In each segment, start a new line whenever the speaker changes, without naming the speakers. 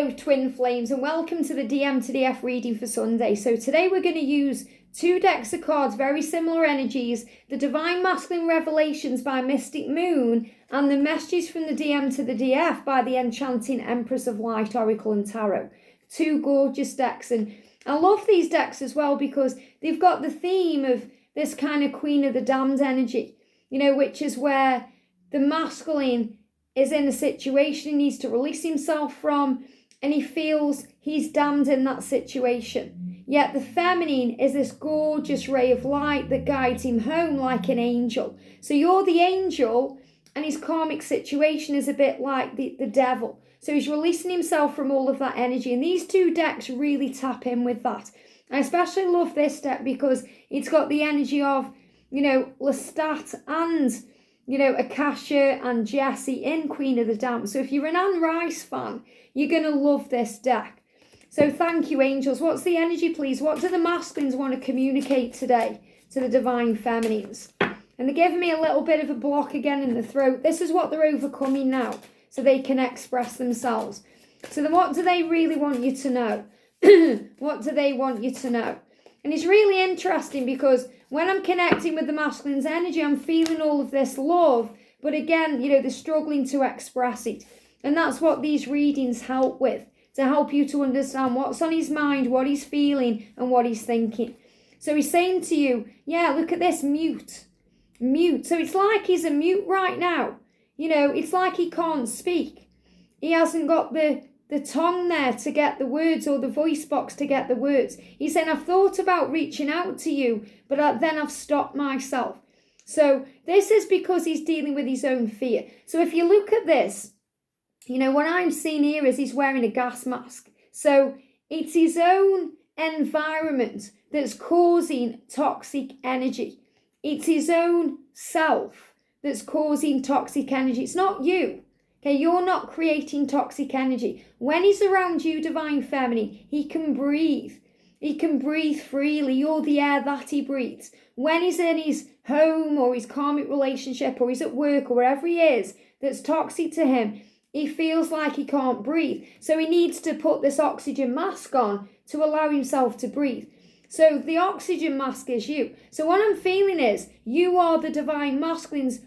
Hello twin flames and welcome to the DM to DF reading for Sunday. So today we're going to use two decks of cards, very similar energies, the Divine Masculine Revelations by Mystic Moon and the Messages from the DM to the DF by the Enchanting Empress of Light Oracle and Tarot. Two gorgeous decks, and I love these decks as well because they've got the theme of this kind of Queen of the Damned energy, which is where the masculine is in a situation he needs to release himself from, and he feels he's damned in that situation. Yet the feminine is this gorgeous ray of light that guides him home like an angel. So you're the angel, and his karmic situation is a bit like the devil. So he's releasing himself from all of that energy, and these two decks really tap in with that. I especially love this deck because it's got the energy of, Lestat and Akasha and Jessie in Queen of the Damned. So if you're an Anne Rice fan, you're going to love this deck. So thank you, angels. What's the energy, please? What do the masculines want to communicate today to the divine feminines? And they're giving me a little bit of a block again in the throat. This is what they're overcoming now, so they can express themselves. So then what do they really want you to know? What do they want you to know? And it's really interesting because when I'm connecting with the masculine's energy, I'm feeling all of this love. But again, they're struggling to express it. And that's what these readings help with, to help you to understand what's on his mind, what he's feeling, and what he's thinking. So he's saying to you, yeah, look at this, mute. Mute. So it's like he's a mute right now. It's like he can't speak. He hasn't got the tongue there to get the words, or the voice box to get the words. He's saying, I've thought about reaching out to you, but then I've stopped myself. So this is because he's dealing with his own fear. So if you look at this, what I'm seeing here is he's wearing a gas mask. So it's his own environment that's causing toxic energy. It's his own self that's causing toxic energy. It's not you. Okay, you're not creating toxic energy. When he's around you, divine feminine, he can breathe. He can breathe freely. You're the air that he breathes. When he's in his home or his karmic relationship or he's at work or wherever he is that's toxic to him, he feels like he can't breathe. So he needs to put this oxygen mask on to allow himself to breathe. So the oxygen mask is you. So what I'm feeling is you are the divine masculine's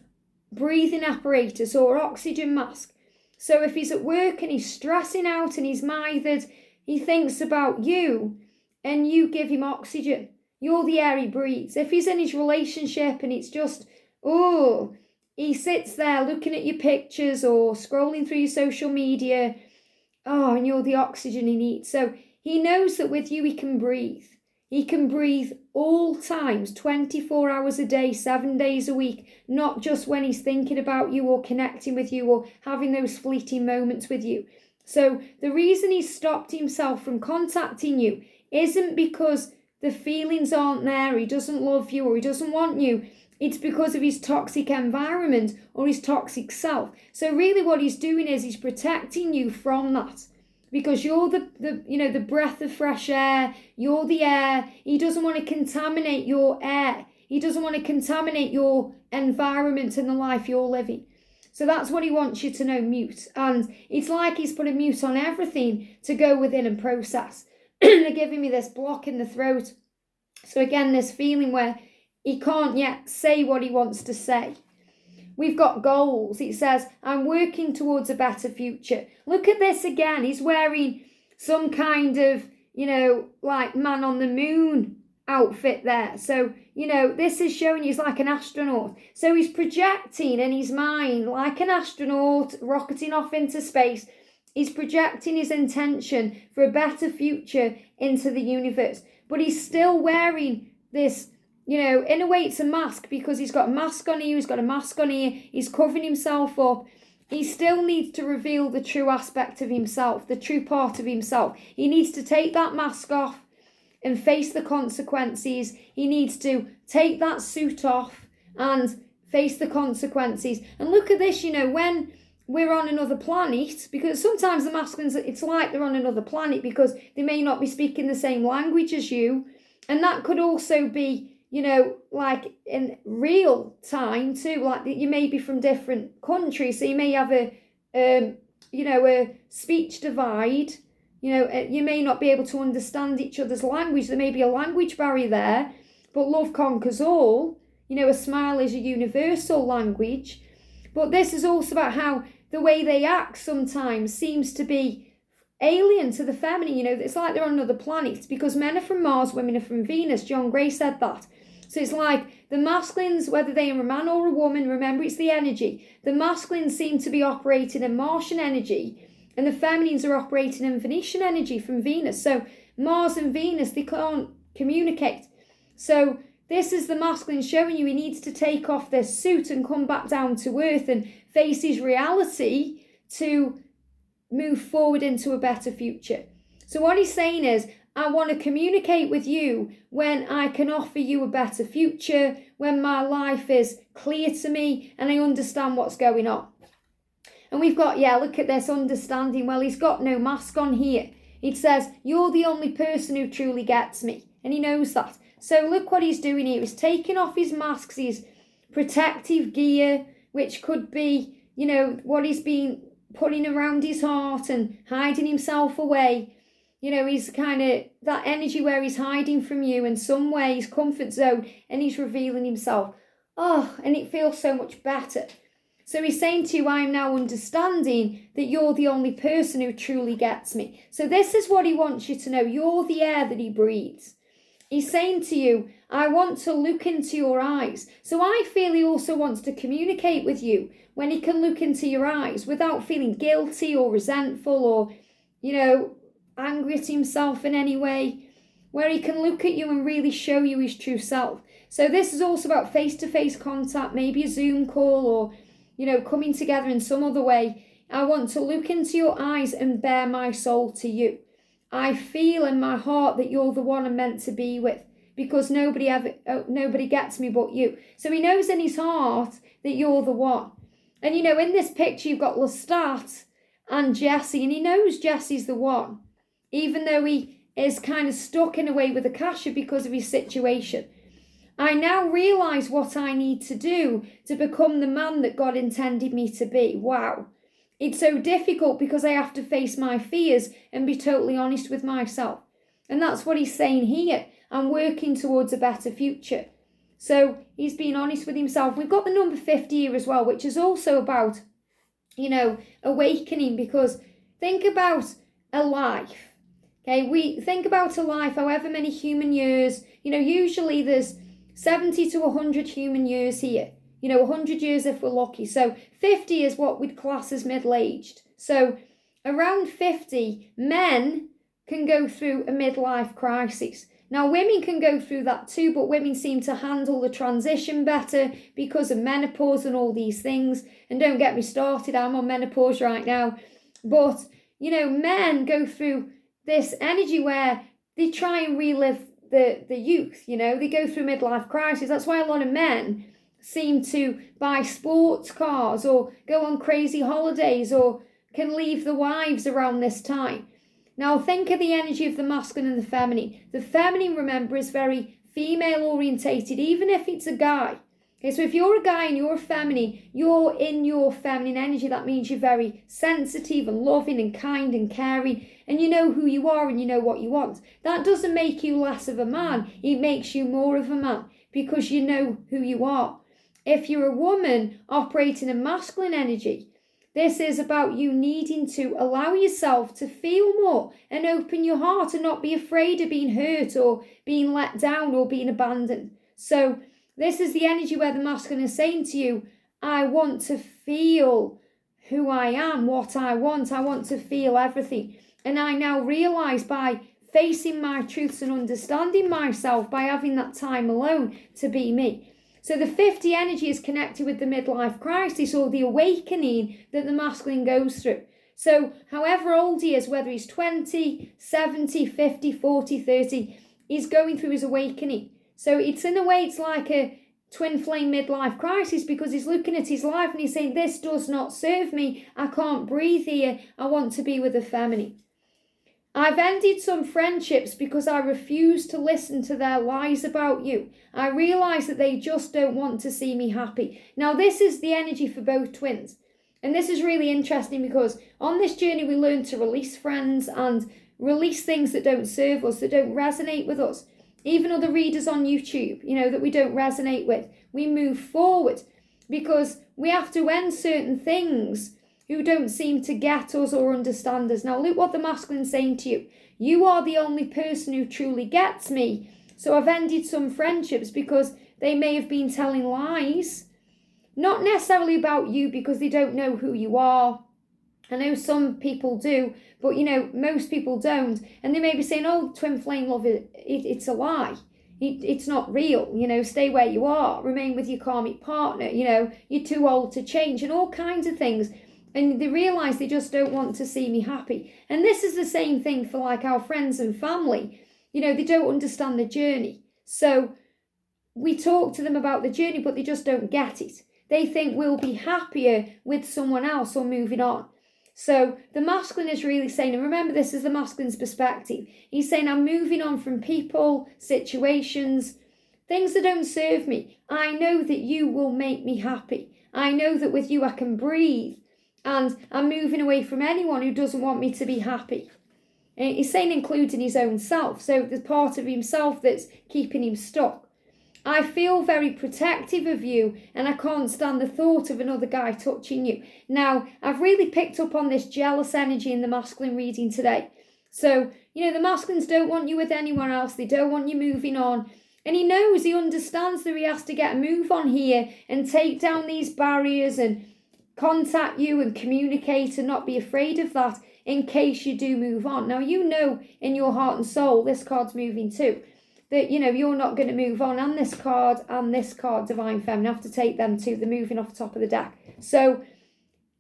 breathing apparatus or oxygen mask. So if he's at work and he's stressing out and he's mithered, he thinks about you and you give him oxygen. You're the air he breathes. If he's in his relationship and it's just, he sits there looking at your pictures or scrolling through your social media, and you're the oxygen he needs. So he knows that with you he can breathe. He can breathe all times, 24 hours a day, 7 days a week, not just when he's thinking about you or connecting with you or having those fleeting moments with you. So the reason he's stopped himself from contacting you isn't because the feelings aren't there, he doesn't love you or he doesn't want you. It's because of his toxic environment or his toxic self. So really what he's doing is he's protecting you from that. Because you're the breath of fresh air, you're the air. He doesn't want to contaminate your air. He doesn't want to contaminate your environment and the life you're living. So that's what he wants you to know, mute. And it's like he's put a mute on everything to go within and process. They're giving me this block in the throat. So again, this feeling where he can't yet say what he wants to say. We've got goals. It says, I'm working towards a better future. Look at this again. He's wearing some kind of, like man on the moon outfit there. So, this is showing he's like an astronaut. So he's projecting in his mind like an astronaut rocketing off into space. He's projecting his intention for a better future into the universe. But he's still wearing this, in a way it's a mask because he's got a mask on here, he's got a mask on here, he's covering himself up. He still needs to reveal the true aspect of himself, the true part of himself. He needs to take that mask off and face the consequences. He needs to take that suit off and face the consequences. And look at this, when we're on another planet, because sometimes the masculines, it's like they're on another planet because they may not be speaking the same language as you. And that could also be, like in real time too, like you may be from different countries. So you may have a speech divide You may not be able to understand each other's language. There may be a language barrier there, but love conquers all. A smile is a universal language. But this is also about how the way they act sometimes seems to be alien to the feminine. It's like they're on another planet, because men are from Mars, women are from Venus. John Gray said that. So it's like the masculines, whether they are a man or a woman, remember it's the energy. The masculines seem to be operating in Martian energy, and the feminines are operating in Venetian energy from Venus. So Mars and Venus, they can't communicate. So this is the masculine showing you he needs to take off this suit and come back down to earth and face his reality to move forward into a better future. So what he's saying is, I want to communicate with you when I can offer you a better future, when my life is clear to me and I understand what's going on. And we've got, look at this, understanding. Well, he's got no mask on here. It says, you're the only person who truly gets me. And he knows that. So look what he's doing here. He's taking off his masks, his protective gear, which could be, what he's been putting around his heart and hiding himself away. He's kind of that energy where he's hiding from you in some way, his comfort zone, and he's revealing himself. And it feels so much better. So he's saying to you, I'm now understanding that you're the only person who truly gets me. So this is what he wants you to know. You're the air that he breathes. He's saying to you, I want to look into your eyes. So I feel he also wants to communicate with you when he can look into your eyes without feeling guilty or resentful or, angry at himself in any way, where he can look at you and really show you his true self. So this is also about face-to-face contact, maybe a Zoom call or, coming together in some other way. I want to look into your eyes and bare my soul to you. I feel in my heart that you're the one I'm meant to be with, because nobody gets me but you. So he knows in his heart that you're the one. And in this picture you've got Lestat and Jesse, and he knows Jesse's the one, even though he is kind of stuck in a way with Akasha because of his situation. I now realise what I need to do to become the man that God intended me to be. Wow. It's so difficult because I have to face my fears and be totally honest with myself. And that's what he's saying here. I'm working towards a better future. So he's being honest with himself. We've got the number 50 here as well, which is also about, awakening, because think about a life. Okay, we think about a life, however many human years, usually there's 70 to 100 human years here. 100 years if we're lucky. So 50 is what we'd class as middle-aged. So around 50, men can go through a midlife crisis. Now, women can go through that too, but women seem to handle the transition better because of menopause and all these things. And don't get me started, I'm on menopause right now. But, men go through this energy where they try and relive the youth, they go through midlife crisis. That's why a lot of men seem to buy sports cars or go on crazy holidays or can leave the wives around this time. Now think of the energy of the masculine and the feminine. The feminine, remember, is very female orientated, even if it's a guy. Okay, so if you're a guy and you're feminine, you're in your feminine energy. That means you're very sensitive and loving and kind and caring, and you know who you are and you know what you want. That doesn't make you less of a man. It makes you more of a man because you know who you are. If you're a woman operating in masculine energy, this is about you needing to allow yourself to feel more and open your heart and not be afraid of being hurt or being let down or being abandoned. So this is the energy where the masculine is saying to you, I want to feel who I am, what I want to feel everything. And I now realise by facing my truths and understanding myself, by having that time alone to be me. So the 50 energy is connected with the midlife crisis or the awakening that the masculine goes through. So however old he is, whether he's 20, 70, 50, 40, 30, he's going through his awakening. So it's in a way, it's like a twin flame midlife crisis because he's looking at his life and he's saying, this does not serve me. I can't breathe here. I want to be with the feminine. I've ended some friendships because I refuse to listen to their lies about you. I realise that they just don't want to see me happy. Now, this is the energy for both twins. And this is really interesting because on this journey, we learn to release friends and release things that don't serve us, that don't resonate with us. Even other readers on YouTube, that we don't resonate with. We move forward because we have to end certain things who don't seem to get us or understand us. Now, look what the masculine's saying to you. You are the only person who truly gets me. So I've ended some friendships because they may have been telling lies. Not necessarily about you because they don't know who you are. I know some people do, but most people don't. And they may be saying, oh, twin flame love, it's a lie. It's not real. Stay where you are. Remain with your karmic partner. You're too old to change and all kinds of things. And they realise they just don't want to see me happy. And this is the same thing for like our friends and family. They don't understand the journey. So we talk to them about the journey, but they just don't get it. They think we'll be happier with someone else or moving on. So the masculine is really saying, and remember this is the masculine's perspective, he's saying I'm moving on from people, situations, things that don't serve me. I know that you will make me happy. I know that with you I can breathe, and I'm moving away from anyone who doesn't want me to be happy. And he's saying including his own self, so the part of himself that's keeping him stuck. I feel very protective of you and I can't stand the thought of another guy touching you. Now, I've really picked up on this jealous energy in the masculine reading today. So, the masculines don't want you with anyone else. They don't want you moving on. And he understands that he has to get a move on here and take down these barriers and contact you and communicate and not be afraid of that in case you do move on. Now, in your heart and soul, this card's moving too. That, you're not going to move on. And this card, Divine Feminine, have to take them too. They're moving off the top of the deck. So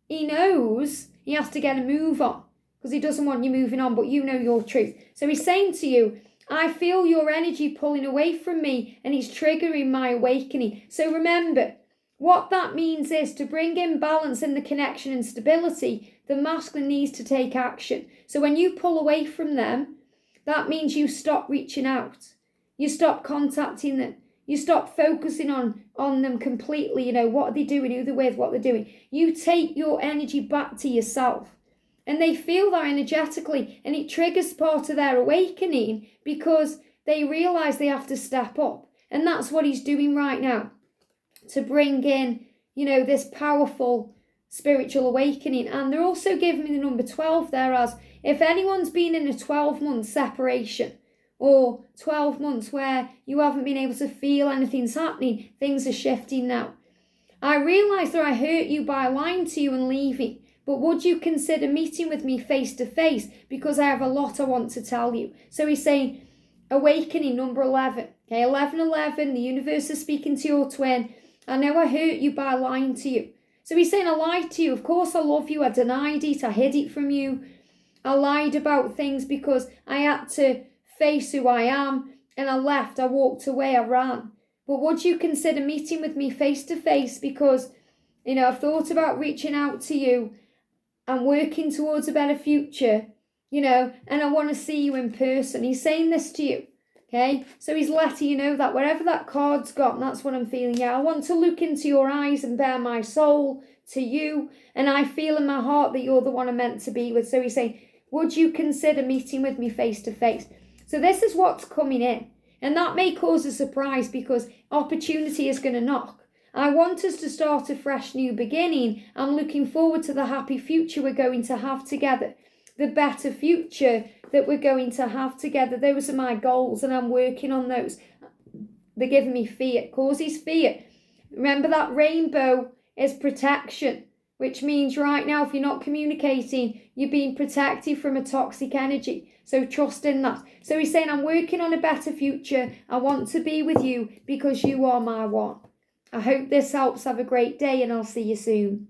he knows he has to get a move on because he doesn't want you moving on, but you know your truth. So he's saying to you, I feel your energy pulling away from me and it's triggering my awakening. So remember, what that means is to bring in balance in the connection and stability, the masculine needs to take action. So when you pull away from them, that means you stop reaching out. You stop contacting them. You stop focusing on them completely. What are they doing, who they're with, what they're doing. You take your energy back to yourself. And they feel that energetically. And it triggers part of their awakening because they realise they have to step up. And that's what he's doing right now. To bring in, this powerful spiritual awakening. And they're also giving me the number 12 there as if anyone's been in a 12-month separation, or 12 months where you haven't been able to feel anything's happening, things are shifting now. I realise that I hurt you by lying to you and leaving, but would you consider meeting with me face to face because I have a lot I want to tell you? So he's saying, awakening number 11. Okay, 1111, the universe is speaking to your twin. I know I hurt you by lying to you. So he's saying, I lied to you. Of course I love you. I denied it. I hid it from you. I lied about things because I had to face who I am, and I left, I walked away, I ran. But would you consider meeting with me face to face because, I've thought about reaching out to you and working towards a better future, and I want to see you in person. He's saying this to you, okay? So he's letting you know that wherever that card's gone, that's what I'm feeling. Yeah, I want to look into your eyes and bare my soul to you, and I feel in my heart that you're the one I'm meant to be with. So he's saying, would you consider meeting with me face to face? So this is what's coming in. And that may cause a surprise because opportunity is going to knock. I want us to start a fresh new beginning. I'm looking forward to the happy future we're going to have together. The better future that we're going to have together. Those are my goals and I'm working on those. They're giving me fear. It causes fear. Remember that rainbow is protection. Which means right now, if you're not communicating, you're being protected from a toxic energy. So trust in that. So he's saying, I'm working on a better future. I want to be with you because you are my one. I hope this helps. Have a great day and I'll see you soon.